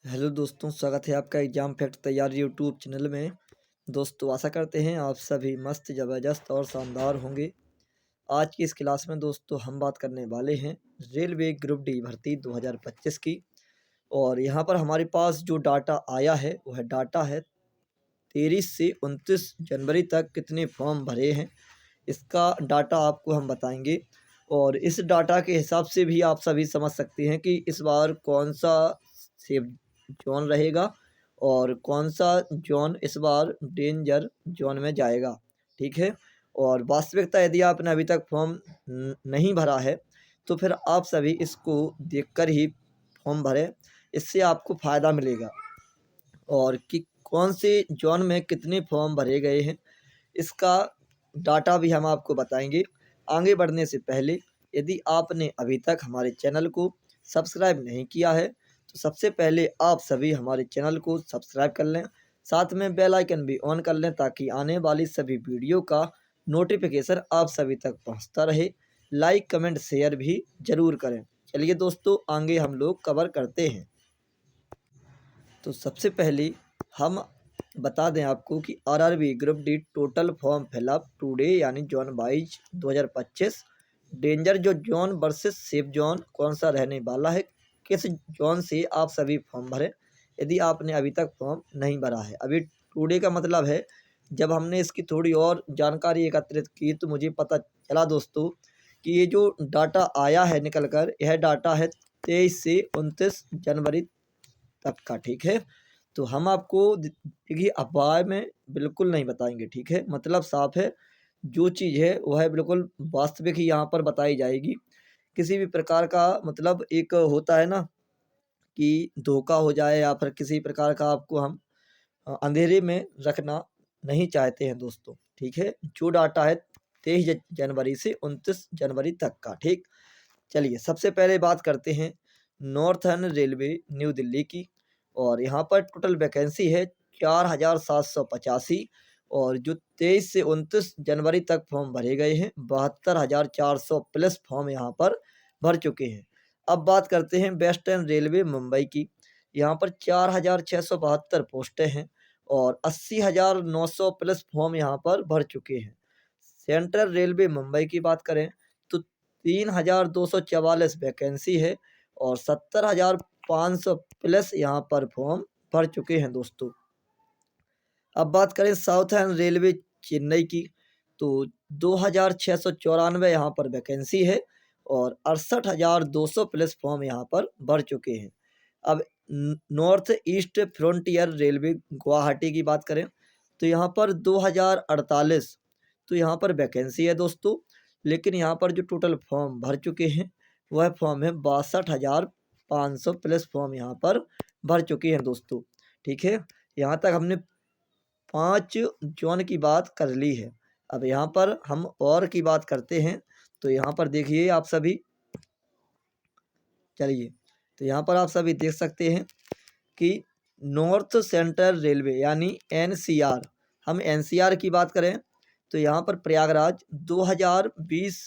Hello दोस्तों, स्वागत है आपका एग्ज़ाम फैक्ट तैयारी यूट्यूब चैनल में। दोस्तों आशा करते हैं आप सभी मस्त, ज़बरदस्त और शानदार होंगे। आज की इस क्लास में दोस्तों हम बात करने वाले हैं रेलवे ग्रुप डी भर्ती 2025 की। और यहाँ पर हमारे पास जो डाटा आया है वह डाटा है 13 से 29 जनवरी तक कितने फॉर्म भरे हैं, इसका डाटा आपको हम बताएंगे। और इस डाटा के हिसाब से भी आप सभी समझ सकते हैं कि इस बार कौन सा सेफ जोन रहेगा और कौन सा जोन इस बार डेंजर जोन में जाएगा। ठीक है। और वास्तविकता यदि आपने अभी तक फॉर्म नहीं भरा है तो फिर आप सभी इसको देखकर ही फॉर्म भरें, इससे आपको फ़ायदा मिलेगा। और कि कौन से जोन में कितने फॉर्म भरे गए हैं, इसका डाटा भी हम आपको बताएंगे। आगे बढ़ने से पहले यदि आपने अभी तक हमारे चैनल को सब्सक्राइब नहीं किया है तो सबसे पहले आप सभी हमारे चैनल को सब्सक्राइब कर लें, साथ में बेल आइकन भी ऑन कर लें ताकि आने वाली सभी वीडियो का नोटिफिकेशन आप सभी तक पहुंचता रहे। लाइक कमेंट शेयर भी ज़रूर करें। चलिए दोस्तों आगे हम लोग कवर करते हैं। तो सबसे पहले हम बता दें आपको कि RRB group D total form fill up today यानी जोन 22 2025 डेंजर जो जोन वर्सेस सेफ जोन कौन सा रहने वाला है, किस जोन से आप सभी फॉर्म भरें यदि आपने अभी तक फॉर्म नहीं भरा है। अभी टुडे का मतलब है जब हमने इसकी थोड़ी और जानकारी एकत्रित की तो मुझे पता चला दोस्तों कि ये जो डाटा आया है निकल कर, यह डाटा है 23 से 29 जनवरी तक का। ठीक है। तो हम आपको देखिए अफवाह में बिल्कुल नहीं बताएंगे। ठीक है, मतलब साफ है, जो चीज़ है वह बिल्कुल वास्तविक ही यहाँ पर बताई जाएगी। किसी भी प्रकार का मतलब एक होता है ना कि धोखा हो जाए या फिर किसी प्रकार का आपको हम अंधेरे में रखना नहीं चाहते हैं दोस्तों। ठीक है, जो डाटा है 23 जनवरी से 29 जनवरी तक का। ठीक, चलिए सबसे पहले बात करते हैं नॉर्थर्न रेलवे न्यू दिल्ली की। और यहाँ पर टोटल वैकेंसी है 4785। और जो 23 से 29 जनवरी तक फॉर्म भरे गए हैं 72,400 प्लस फॉर्म यहाँ पर भर चुके हैं। अब बात करते हैं वेस्टर्न रेलवे मुंबई की। यहाँ पर 4,672 पोस्टें हैं और 80,900 प्लस फॉर्म यहाँ पर भर चुके हैं। सेंट्रल रेलवे मुंबई की बात करें तो 3,244 वैकेंसी है और 70,500 प्लस यहाँ पर फॉर्म भर चुके हैं दोस्तों। अब बात करें साउथर्न रेलवे चेन्नई की तो 2,694 यहाँ पर वैकेंसी है और 68,200 प्लस फॉर्म यहाँ पर भर चुके हैं। अब north east frontier railway Guwahati की बात करें तो यहाँ पर 2,048 तो यहाँ पर वैकेंसी है दोस्तों। लेकिन यहाँ पर जो टोटल फॉर्म भर चुके हैं वह फॉर्म है 62,500 प्लस फॉर्म यहाँ पर भर चुके हैं दोस्तों। ठीक है, यहाँ तक हमने 5 जोन की बात कर ली है। अब यहाँ पर हम और की बात करते हैं तो यहाँ पर देखिए आप सभी, चलिए तो यहाँ पर आप सभी देख सकते हैं कि नॉर्थ सेंट्रल रेलवे यानी एनसीआर, हम एनसीआर की बात करें तो यहाँ पर प्रयागराज 2020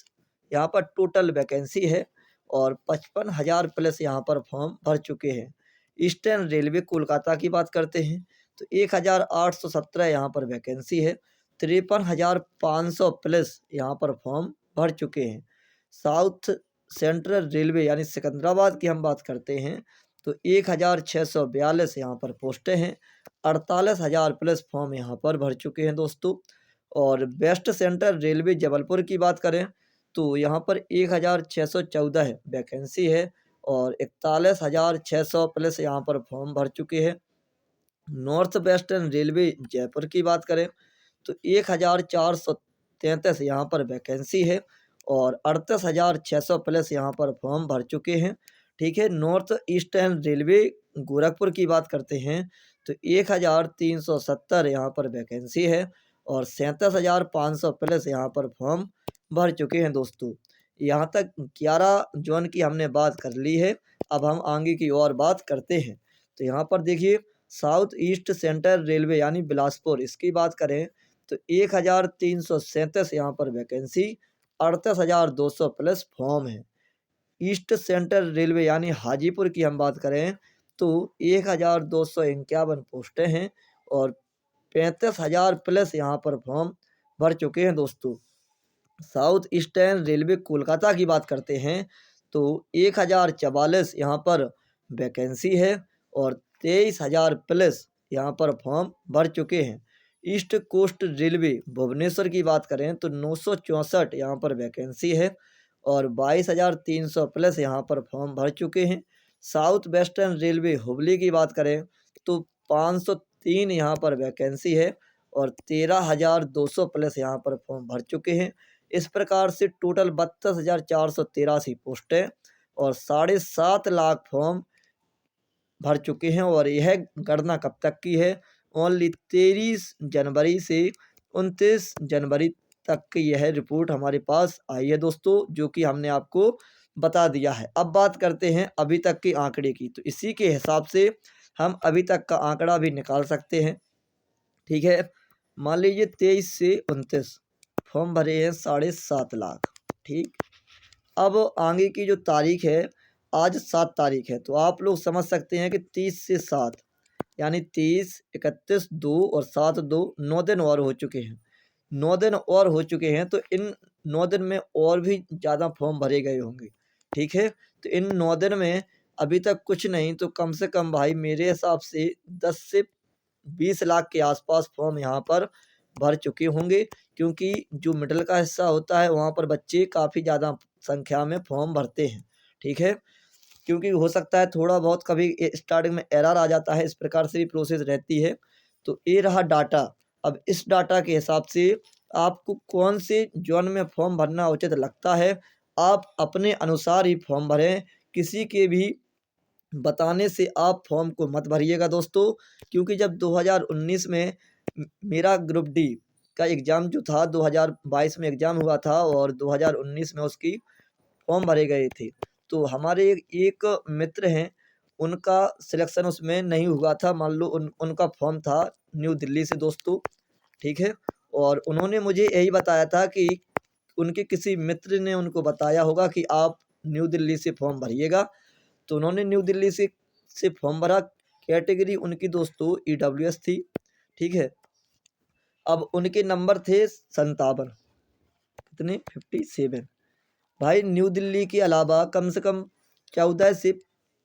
यहाँ पर टोटल वैकेंसी है और 55,000 प्लस यहाँ पर फॉर्म भर चुके हैं। ईस्टर्न रेलवे कोलकाता की बात करते हैं तो 1,817 यहाँ पर वैकेंसी है, 53,500 प्लस यहाँ पर फॉर्म भर चुके हैं। साउथ सेंट्रल रेलवे यानी सिकंदराबाद की हम बात करते हैं तो 1,642 यहाँ पर पोस्टें हैं, 48,000 प्लस फॉर्म यहाँ पर भर चुके हैं दोस्तों। और वेस्ट सेंट्रल रेलवे जबलपुर की बात करें तो यहाँ पर 1,614 वैकेंसी है और 41,600 प्लस यहाँ पर फॉर्म भर चुके हैं। नॉर्थ वेस्टर्न रेलवे जयपुर की बात करें तो 1,433 यहाँ पर वैकेंसी है और 38,600 प्लस यहाँ पर फॉर्म भर चुके हैं। ठीक है, नॉर्थ ईस्टर्न रेलवे गोरखपुर की बात करते हैं तो 1,370 यहाँ पर वैकेंसी है और 37,500 प्लस यहाँ पर फॉर्म भर चुके हैं दोस्तों। यहाँ तक 11 जोन की हमने बात कर ली है। अब हम आगे की और बात करते हैं तो यहाँ पर देखिए साउथ ईस्ट सेंट्रल रेलवे यानी बिलासपुर, इसकी बात करें तो 1,337 यहाँ पर वैकेंसी, 38,200 प्लस फॉर्म है। ईस्ट सेंट्रल रेलवे यानी हाजीपुर की हम बात करें दोस्तों 1251 पोस्टें हैं और 35,000 प्लस यहाँ पर फॉर्म भर चुके हैं दोस्तों। साउथ ईस्टर्न रेलवे कोलकाता की बात करते हैं तो 1044 यहाँ पर वैकेंसी है और 23,000 प्लस यहाँ पर फॉर्म भर चुके हैं। ईस्ट कोस्ट रेलवे भुवनेश्वर की बात करें तो 964 यहाँ पर वैकेंसी है और 22,300 प्लस यहाँ पर फॉर्म भर चुके हैं। साउथ वेस्टर्न रेलवे हुबली की बात करें तो 503 यहाँ पर वैकेंसी है और 13,200 प्लस यहाँ पर फॉर्म भर चुके हैं। इस प्रकार से टोटल 32,483 पोस्टें और 7.5 लाख फॉर्म भर चुके हैं। और यह गणना कब तक की है? ओनली 23 जनवरी से 29 जनवरी तक की यह रिपोर्ट हमारे पास आई है दोस्तों, जो कि हमने आपको बता दिया है। अब बात करते हैं अभी तक के आंकड़े की, तो इसी के हिसाब से हम अभी तक का आंकड़ा भी निकाल सकते हैं। ठीक है, मान लीजिए 23 से 29 फॉर्म भरे हैं 7.5 लाख। ठीक, अब आगे की जो तारीख है, आज 7 तारीख है, तो आप लोग समझ सकते हैं कि 30 से 7 यानी 30, 31, 2 और 7, 2 9 दिन और हो चुके हैं। 9 दिन और हो चुके हैं, तो इन 9 दिन में और भी ज़्यादा फॉर्म भरे गए होंगे। ठीक है, तो इन 9 दिन में अभी तक कुछ नहीं तो कम से कम भाई मेरे हिसाब से 10 से 20 लाख के आसपास फॉर्म यहाँ पर भर चुके होंगे, क्योंकि जो मिडिल का हिस्सा होता है वहाँ पर बच्चे काफ़ी ज़्यादा संख्या में फॉर्म भरते हैं। ठीक है, क्योंकि हो सकता है थोड़ा बहुत कभी स्टार्टिंग में एरर आ जाता है, इस प्रकार से भी प्रोसेस रहती है। तो ये रहा डाटा। अब इस डाटा के हिसाब से आपको कौन से जोन में फॉर्म भरना उचित लगता है, आप अपने अनुसार ही फॉर्म भरें। किसी के भी बताने से आप फॉर्म को मत भरिएगा दोस्तों, क्योंकि जब 2019 में मेरा ग्रुप डी का एग्ज़ाम जो था 2022 में एग्ज़ाम हुआ था और 2019 में उसकी फॉर्म भरे गए थे, तो हमारे एक मित्र हैं, उनका सिलेक्शन उसमें नहीं हुआ था। मान लो उनका फॉर्म था न्यू दिल्ली से दोस्तों। ठीक है, और उन्होंने मुझे यही बताया था कि उनके किसी मित्र ने उनको बताया होगा कि आप न्यू दिल्ली से फॉर्म भरिएगा, तो उन्होंने न्यू दिल्ली से फॉर्म भरा। कैटेगरी उनकी दोस्तों EWS थी। ठीक है, अब उनके नंबर थे 57, कितने 57। भाई न्यू दिल्ली के अलावा कम से कम 14 से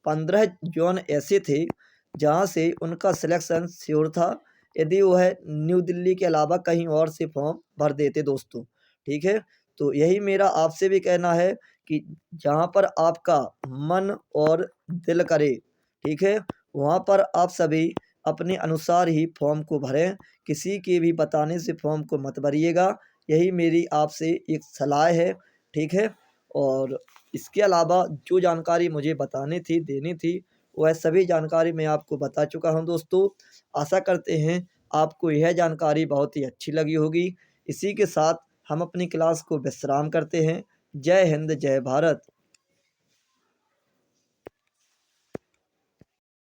15 जोन ऐसे थे जहां से उनका सिलेक्शन श्योर था, यदि वो है न्यू दिल्ली के अलावा कहीं और से फॉर्म भर देते दोस्तों। ठीक है, तो यही मेरा आपसे भी कहना है कि जहां पर आपका मन और दिल करे, ठीक है, वहां पर आप सभी अपने अनुसार ही फॉर्म को भरें। किसी के भी बताने से फॉर्म को मत भरिएगा, यही मेरी आपसे एक सलाह है। ठीक है, और इसके अलावा जो जानकारी मुझे बतानी थी, देनी थी, वह सभी जानकारी मैं आपको बता चुका हूं दोस्तों। आशा करते हैं आपको यह जानकारी बहुत ही अच्छी लगी होगी। इसी के साथ हम अपनी क्लास को विश्राम करते हैं। जय हिंद, जय भारत।